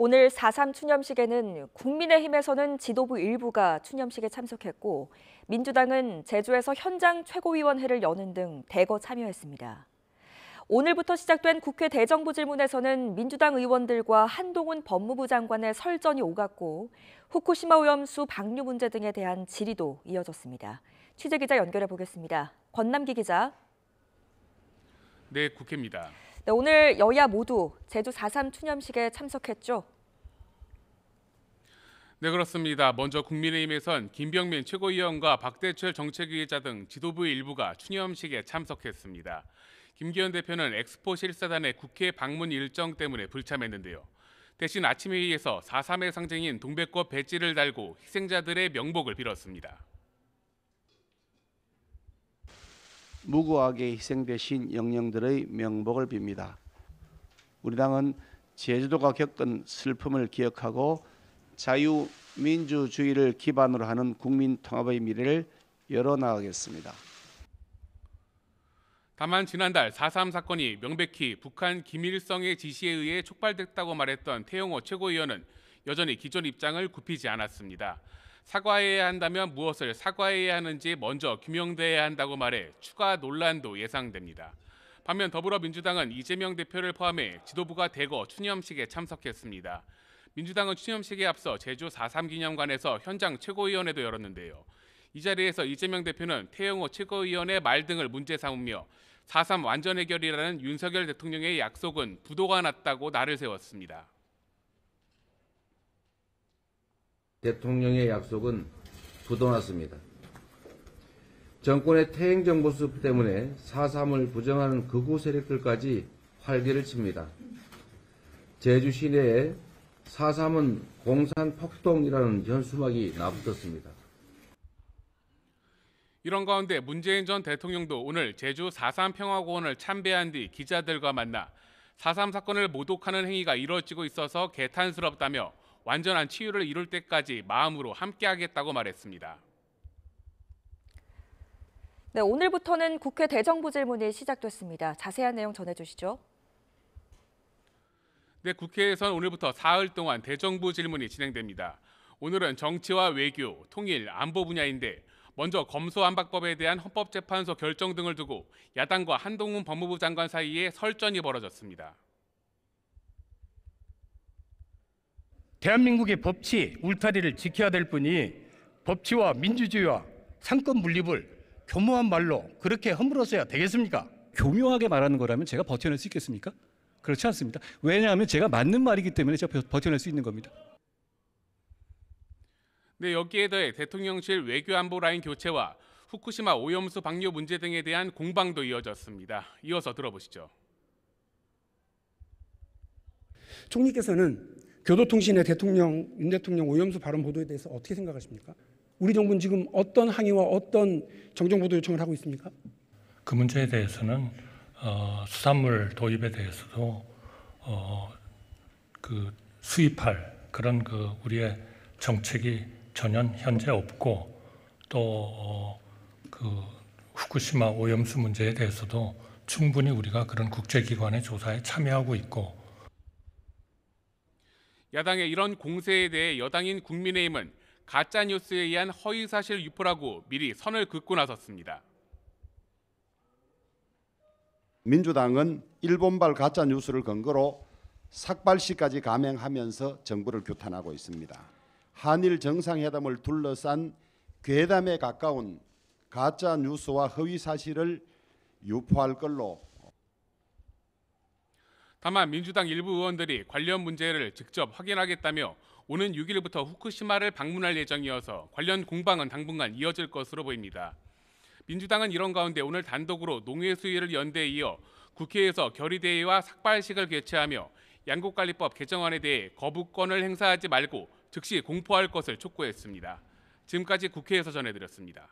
오늘 4.3 추념식에는 국민의힘에서는 지도부 일부가 추념식에 참석했고 민주당은 제주에서 현장 최고위원회를 여는 등 대거 참여했습니다. 오늘부터 시작된 국회 대정부 질문에서는 민주당 의원들과 한동훈 법무부 장관의 설전이 오갔고 후쿠시마 오염수 방류 문제 등에 대한 질의도 이어졌습니다. 취재기자 연결해 보겠습니다. 권남기 기자. 네, 국회입니다. 네, 오늘 여야 모두 제주 4.3 추념식에 참석했죠? 네, 그렇습니다. 먼저 국민의힘에선 김병민 최고위원과 박대철 정책위의자 등 지도부의 일부가 추념식에 참석했습니다. 김기현 대표는 엑스포 실사단의 국회 방문 일정 때문에 불참했는데요. 대신 아침 회의에서 4.3의 상징인 동백꽃 배지를 달고 희생자들의 명복을 빌었습니다. 무고하게 희생되신 영령들의 명복을 빕니다. 우리 당은 제주도가 겪은 슬픔을 기억하고 자유민주주의를 기반으로 하는 국민통합의 미래를 열어나가겠습니다. 다만 지난달 4.3 사건이 명백히 북한 김일성의 지시에 의해 촉발됐다고 말했던 태영호 최고위원은 여전히 기존 입장을 굽히지 않았습니다. 사과해야 한다면 무엇을 사과해야 하는지 먼저 규명돼야 한다고 말해 추가 논란도 예상됩니다. 반면 더불어민주당은 이재명 대표를 포함해 지도부가 대거 추념식에 참석했습니다. 민주당은 추념식에 앞서 제주 4.3 기념관에서 현장 최고위원회도 열었는데요. 이 자리에서 이재명 대표는 태영호 최고위원의 말 등을 문제 삼으며 4.3 완전 해결이라는 윤석열 대통령의 약속은 부도가 났다고 날을 세웠습니다. 대통령의 약속은 부도났습니다. 정권의 퇴행정보수 때문에 4.3을 부정하는 극우 세력들까지 활개를 칩니다. 제주 시내에 4.3은 공산폭동이라는 현수막이 나붙었습니다. 이런 가운데 문재인 전 대통령도 오늘 제주 4.3 평화공원을 참배한 뒤 기자들과 만나 4.3 사건을 모독하는 행위가 이루어지고 있어서 개탄스럽다며 완전한 치유를 이룰 때까지 마음으로 함께하겠다고 말했습니다. 네, 오늘부터는 국회 대정부 질문이 시작됐습니다. 자세한 내용 전해주시죠. 네, 국회에선 오늘부터 사흘 동안 대정부 질문이 진행됩니다. 오늘은 정치와 외교, 통일, 안보 분야인데 먼저 검소안박법에 대한 헌법재판소 결정 등을 두고 야당과 한동훈 법무부 장관 사이에 설전이 벌어졌습니다. 대한민국의 법치 울타리를 지켜야 될 뿐이 법치와 민주주의와 상권 분립을 교묘한 말로 그렇게 허물어서야 되겠습니까? 교묘하게 말하는 거라면 제가 버텨낼 수 있겠습니까? 그렇지 않습니다. 왜냐하면 제가 맞는 말이기 때문에 제가 버텨낼 수 있는 겁니다. 네, 여기에 더해 대통령실 외교안보 라인 교체와 후쿠시마 오염수 방류 문제 등에 대한 공방도 이어졌습니다. 이어서 들어보시죠. 총리께서는 교도통신의 윤 대통령 오염수 발언 보도에 대해서 어떻게 생각하십니까? 우리 정부는 지금 어떤 항의와 어떤 정정보도 요청을 하고 있습니까? 그 문제에 대해서는 수산물 도입에 대해서도 수입할 그런 우리의 정책이 전혀 현재 없고 또 후쿠시마 오염수 문제에 대해서도 충분히 우리가 그런 국제기관의 조사에 참여하고 있고. 야당의 이런 공세에 대해 여당인 국민의힘은 가짜뉴스에 의한 허위사실 유포라고 미리 선을 긋고 나섰습니다. 민주당은 일본발 가짜뉴스를 근거로 삭발시까지 감행하면서 정부를 규탄하고 있습니다. 한일 정상회담을 둘러싼 괴담에 가까운 가짜뉴스와 허위사실을 유포할 걸로. 다만 민주당 일부 의원들이 관련 문제를 직접 확인하겠다며 오는 6일부터 후쿠시마를 방문할 예정이어서 관련 공방은 당분간 이어질 것으로 보입니다. 민주당은 이런 가운데 오늘 단독으로 농해수위를 연 데 이어 국회에서 결의대회와 삭발식을 개최하며 양국관리법 개정안에 대해 거부권을 행사하지 말고 즉시 공포할 것을 촉구했습니다. 지금까지 국회에서 전해드렸습니다.